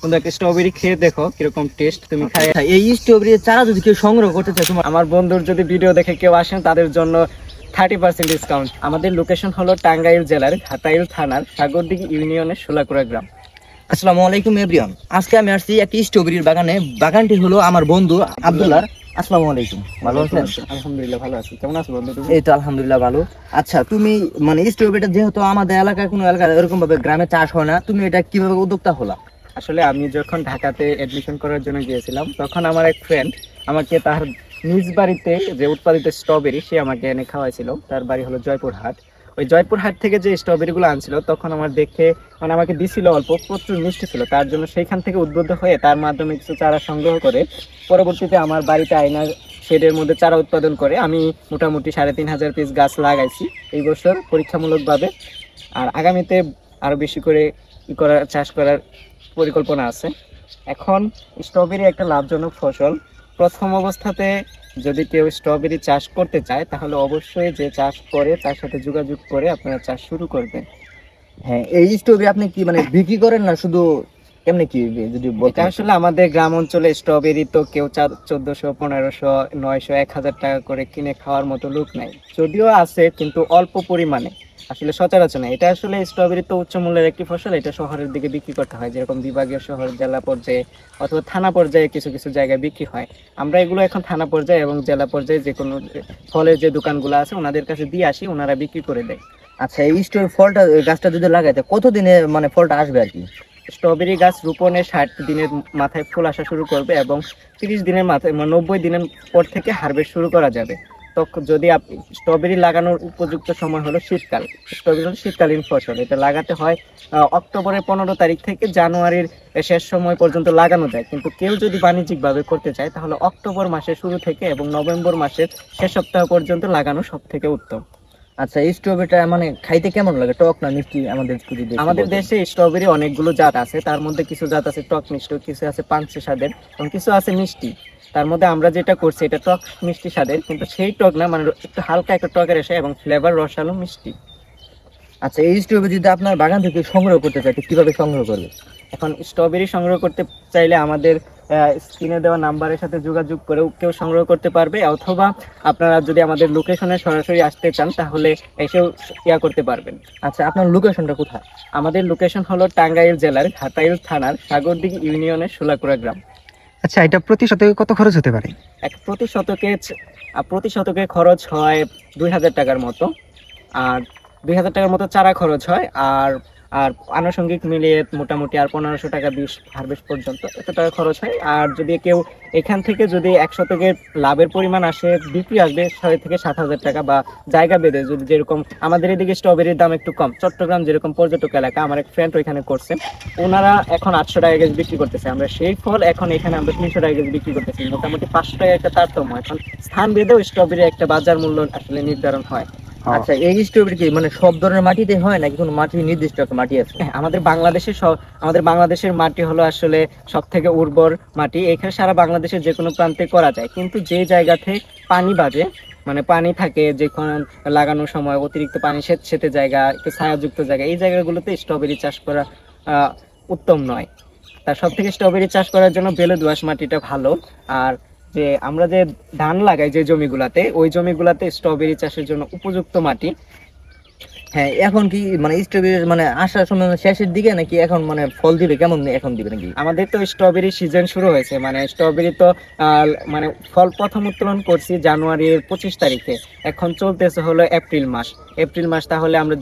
তোমরা একটা স্ট্রবেরি খেয়ে দেখো কিরকম টেস্ট। তুমি খাই এই স্ট্রবেরি চারা যদি কেউ সংগ্রহ করতে চায়, তোমার আমার বন্ধুর যদি ভিডিও দেখে কেউ আসেন তাদের জন্য 30% ডিসকাউন্ট। আমাদের লোকেশন হলো টাঙ্গাইল জেলার ঘাটাইল থানার সাগরদিঘি ইউনিয়নের সোলাকুড়া গ্রাম। আসসালামু আলাইকুম এভরিওয়ান। আজকে আমি আসছি একটি স্ট্রবেরির বাগানে। বাগানটি হলো আমার বন্ধু আব্দুল্লাহ। আসসালামু আলাইকুম, ভালো আছেন? আলহামদুলিল্লাহ ভালো আছি, কেমন আছো বন্ধু তুমি? এই তো আলহামদুলিল্লাহ ভালো। আচ্ছা, তুমি মানে স্ট্রবেরিটা যেহেতু আমাদের এলাকায় কোনো এলাকায় এরকম ভাবে গ্রামে চাষ হয় না, তুমি এটা কিভাবে উদ্যোক্তা হলা? আসলে আমি যখন ঢাকাতে অ্যাডমিশন করার জন্য গিয়েছিলাম, তখন আমার এক ফ্রেন্ড আমাকে তার নিজ বাড়িতে যে উৎপাদিত স্ট্রবেরি সে আমাকে এনে খাওয়াইছিল। তার বাড়ি হলো জয়পুরহাট। ওই জয়পুরহাট থেকে যে স্ট্রবেরিগুলো আনছিল তখন আমার দেখে মানে আমাকে দিছিল অল্প, প্রচুর মিষ্টি ছিল। তার জন্য সেইখান থেকে উদ্বুদ্ধ হয়ে তার মাধ্যমে কিছু চারা সংগ্রহ করে পরবর্তীতে আমার বাড়িতে আয়নার শেডের মধ্যে চারা উৎপাদন করে আমি মোটামুটি 3500 পিস গাছ লাগাইছি এই বছর পরীক্ষামূলকভাবে। আর আগামীতে আরো বেশি করে চাষ করার পরিকল্পনা আছে। এখন স্ট্রবেরি একটা লাভজনক ফসল। প্রথম অবস্থাতে যদি কেউ স্ট্রবেরি চাষ করতে চায় তাহলে অবশ্যই যে চাষ করে তার সাথে যোগাযোগ করে আপনারা চাষ শুরু করবেন। হ্যাঁ, এই স্ট্রবেরি আপনি কি মানে বিক্রি করেন না শুধু কেমনে কি যদি বলতে? আসলে আমাদের গ্রাম অঞ্চলে স্ট্রবেরি তো কেউ 1400, 1500, 900, 1000 টাকা করে কিনে খাওয়ার মতো লোক নাই। যদিও আছে কিন্তু অল্প পরিমাণে, আসলে সচরাচর না। এটা আসলে স্ট্রবেরি তো উচ্চ মূল্যের একটি ফসল। এটা শহরের দিকে বিক্রি করতে হয়, যেরকম বিভাগীয় শহর, জেলা পর্যায়ে অথবা থানা পর্যায়ে কিছু কিছু জায়গায় বিক্রি হয়। আমরা এগুলো এখন থানা পর্যায়ে এবং জেলা পর্যায়ে যে কোনো ফলের যে দোকানগুলো আছে ওনাদের কাছে দিয়ে আসি, ওনারা বিক্রি করে দেয়। আচ্ছা, এই স্ট্রবেরি ফলটা গাছটা যদি লাগাইতে কতদিনে মানে ফলটা আসবে আর কি? স্ট্রবেরি গাছ রোপণের 60 দিনের মাথায় ফুল আসা শুরু করবে এবং 30 দিনের মাথায় 90 দিনের পর থেকে হারভেস্ট শুরু করা যাবে। তখন যদি আপনি স্ট্রবেরি লাগানোর উপযুক্ত সময় হলো শীতকাল। স্ট্রবেরি হলো শীতকালীন ফসল। এটা লাগাতে হয় অক্টোবরের 15 তারিখ থেকে জানুয়ারির শেষ সময় পর্যন্ত লাগানো যায়। কিন্তু কেউ যদি বাণিজ্যিকভাবে করতে চায় তাহলে অক্টোবর মাসের শুরু থেকে এবং নভেম্বর মাসের শেষ সপ্তাহ পর্যন্ত লাগানো সব থেকে উত্তম। আচ্ছা, এই স্ট্রবেরিটা মানে খাইতে কেমন লাগে, টক না মিষ্টি? আমাদের দেশে স্ট্রবেরি অনেকগুলো জাত আছে। তার মধ্যে কিছু জাত আছে টক মিষ্টি, কিছু আছে পানসে স্বাদের এবং কিছু আছে মিষ্টি। তার মধ্যে আমরা যেটা করছি এটা টক মিষ্টি স্বাদের, কিন্তু সেই টক না, মানে একটু হালকা একটা টকের এসে এবং ফ্লেভার রসালো মিষ্টি। আচ্ছা, এই স্ট্রবেরি যদি আপনার বাগান থেকে সংগ্রহ করতে চাই কিভাবে সংগ্রহ করবে? এখন স্ট্রবেরি সংগ্রহ করতে চাইলে আমাদের স্ক্রিনে দেওয়া নাম্বারের সাথে যোগাযোগ করেও কেউ সংগ্রহ করতে পারবে, অথবা আপনারা যদি আমাদের লোকেশনে সরাসরি আসতে চান তাহলে এসেও করতে পারবেন। আচ্ছা, আপনার লোকেশনটা কোথায়? আমাদের লোকেশন হলো টাঙ্গাইল জেলার ঘাটাইল থানার সাগরদিঘি ইউনিয়নের সোলাকুড়া গ্রাম। আচ্ছা, এটা প্রতি শতকে কত খরচ হতে পারে? প্রতি শতকে খরচ হয় 2000 টাকার মতো। আর 2000 টাকার মতো চারা খরচ হয়। আর আর আনুষঙ্গিক মিলিয়ে মোটামুটি আর 1500 টাকা বীজ হারভেস্ট পর্যন্ত এত টাকা খরচ হয়। আর যদি কেউ এখান থেকে যদি 1 শতকের লাভের পরিমাণ আসে, বিক্রি আসবে 6 থেকে 7000 টাকা, বা জায়গা বেঁধে যদি, যেরকম আমাদের এদিকে স্ট্রবেরির দাম একটু কম, চট্টগ্রাম যেরকম পর্যটক এলাকা, আমার এক ফ্রেন্ড ওইখানে করছে, ওনারা এখন 800 টাকা কেজি বিক্রি করতেছে। আমরা সেই ফল এখন এখানে আমরা 300 টাকা কেজি বিক্রি করতেছি। মোটামুটি 500 টাকা একটা তারতম্য। এখন স্থান বেঁধেও স্ট্রবেরি একটা বাজার মূল্য আসলে নির্ধারণ হয়। আচ্ছা, এই স্ট্রবেরি কি মানে সব ধরনের মাটিতে হয় নাকি কোনো মাটি নির্দিষ্ট একটা মাটি আছে? আমাদের বাংলাদেশের মাটি হলো আসলে সব থেকে উর্বর মাটি। এখানে সারা বাংলাদেশের যে কোনো প্রান্তে করা যায়, কিন্তু যে জায়গাতে পানি বাজে, মানে পানি থাকে যখন লাগানোর সময়, অতিরিক্ত পানি সেতে জায়গা, একটু ছায়াযুক্ত জায়গা, এই জায়গাগুলোতে স্ট্রবেরি চাষ করা উত্তম নয়। তার সব থেকে স্ট্রবেরি চাষ করার জন্য বেলে দোআঁশ মাটিটা ভালো। আর যে আমরা যে ধান লাগাই যে জমিগুলাতে, ওই জমিগুলাতে স্ট্রবেরি চাষের জন্য উপযুক্ত মাটি। হ্যাঁ, এখন কি মানে স্ট্রবেরি মানে আসার সময় শেষের দিকে নাকি এখন মানে ফল দিবে কেমন, এখন দিবে নাকি? আমাদের তো স্ট্রবেরি সিজন শুরু হয়েছে, মানে স্ট্রবেরি তো মানে ফল প্রথম উত্তোলন করছি জানুয়ারির 25 তারিখে। এখন চলতেছে হলো এপ্রিল মাস। তাহলে আমরা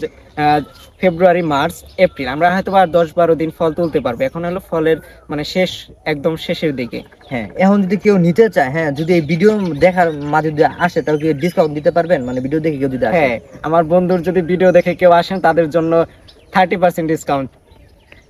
ফেব্রুয়ারি, মার্চ, এপ্রিল আমরা হয়তো আর 10-12 দিন ফল তুলতে পারবো। এখন হলো ফলের মানে একদম শেষের দিকে। হ্যাঁ, এখন যদি কেউ নিতে চায়, হ্যাঁ, যদি এই ভিডিও দেখার মাঝে যদি আসে তাহলে কি ডিসকাউন্ট দিতে পারবেন? মানে ভিডিও দেখে কেউ যদি আসে? হ্যাঁ, আমার বন্ধুর যদি ভিডিও দেখে কেউ আসেন তাদের জন্য 30% ডিসকাউন্ট।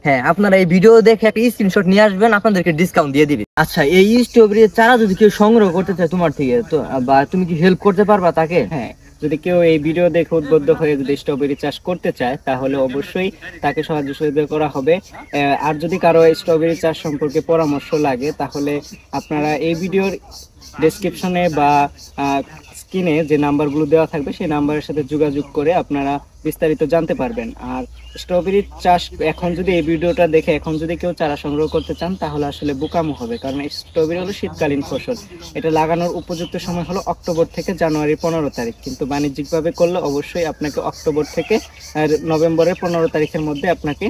হ্যাঁ, আপনারা এই ভিডিও দেখে একটা স্ক্রিনশট নিয়ে আসবেন, আপনাদেরকে ডিসকাউন্ট দিয়ে দিবে। আচ্ছা, এই স্ট্রবেরি চারা যদি কেউ সংগ্রহ করতে চায় তোমার থেকে, তো বা তুমি কি হেল্প করতে পারবা তাকে? হ্যাঁ, যদি কেউ এই ভিডিও দেখে উদ্বুদ্ধ হয়ে যদি স্ট্রবেরি চাষ করতে চায় তাহলে অবশ্যই তাকে সাহায্য সহযোগিতা করা হবে। আর যদি কারো স্ট্রবেরি চাষ সম্পর্কে পরামর্শ লাগে তাহলে আপনারা এই ভিডিওর ডেসক্রিপশনে বা স্ক্রিনে যে নাম্বারগুলো দেওয়া থাকবে সেই নাম্বারের সাথে যোগাযোগ করে আপনারা বিস্তারিত জানতে পারবেন। আর স্ট্রবেরি চাষ এখন যদি এই ভিডিওটা দেখে এখন যদি কেউ চারা সংগ্রহ করতে চান তাহলে আসলে বোকামো হবে, কারণ স্ট্রবেরি হলো শীতকালীন ফসল। এটা লাগানোর উপযুক্ত সময় হলো অক্টোবর থেকে জানুয়ারি 15 তারিখ, কিন্তু বাণিজ্যিকভাবে করলে অবশ্যই আপনাকে অক্টোবর থেকে নভেম্বরের 15 তারিখের মধ্যে আপনাকে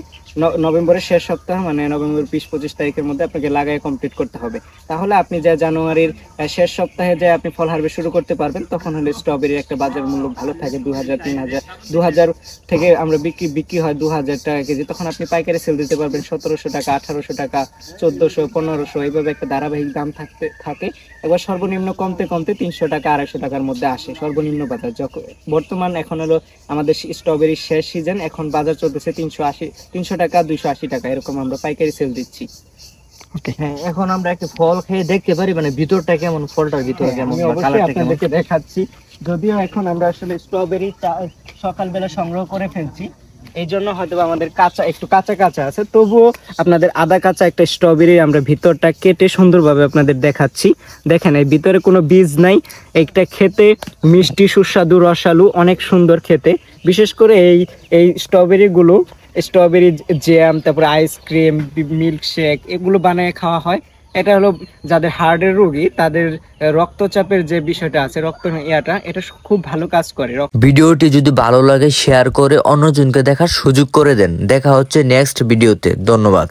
নভেম্বরের শেষ সপ্তাহ মানে নভেম্বর 20-25 তারিখের মধ্যে আপনাকে লাগাই কমপ্লিট করতে হবে। তাহলে আপনি যে জানুয়ারির শেষ সপ্তাহে যে আপনি ফল হারভেস্ট শুরু করতে পারবেন, তখন হলে স্ট্রবেরির একটা বাজার মূল্য ভালো থাকে, 2000, 3000, 2000 থেকে আমরা বিক্রি হয় 2000 টাকা কেজি। তখন আপনি পাইকারি সেল দিতে পারবেন 1700 টাকা, 1800 টাকা, 1400, 1500, এইভাবে একটা ধারাবাহিক দাম থাকে। এবার সর্বনিম্ন কমতে কমতে 300 টাকা, 250 টাকার মধ্যে আসে সর্বনিম্ন বাজার। যখন বর্তমান এখন হলো আমাদের স্ট্রবেরির শেষ সিজন, এখন বাজার চলতেছে 300 টাকা, 280 টাকা, এরকম আমরা পাইকারি সেল দিচ্ছি। হ্যাঁ, এখন আমরা একটা ফল খেয়ে দেখতে পারি, মানে ভিতরটা কেমন, ফলটার ভিতরে কেমন, আমি বা অবশ্যই কালারটা কেমন? আপনাদেরকে দেখাচ্ছি। যদিও এখন আমরা আসলে স্ট্রবেরি সকালবেলা সংগ্রহ করে ফেলছি, এই জন্য হয়তো আমাদের একটু কাঁচা আছে, তবুও আপনাদের আধা কাঁচা একটা স্ট্রবেরি আমরা ভিতরটা কেটে সুন্দরভাবে আপনাদের দেখাচ্ছি। দেখেন এই ভিতরে কোনো বীজ নাই, একটা খেতে মিষ্টি, সুস্বাদু, রসালো, অনেক সুন্দর খেতে। বিশেষ করে এই স্ট্রবেরি জ্যাম, তারপরে আইসক্রিম, মিল্কশেক, এগুলো বানিয়ে খাওয়া হয়। এটা হলো যাদের হার্টের রোগী তাদের রক্তচাপের যে বিষয়টা আছে, এটা খুব ভালো কাজ করে। ভিডিওটি যদি ভালো লাগে শেয়ার করে অন্যজনকে দেখার সুযোগ করে দেন। দেখা হচ্ছে নেক্সট ভিডিওতে। ধন্যবাদ।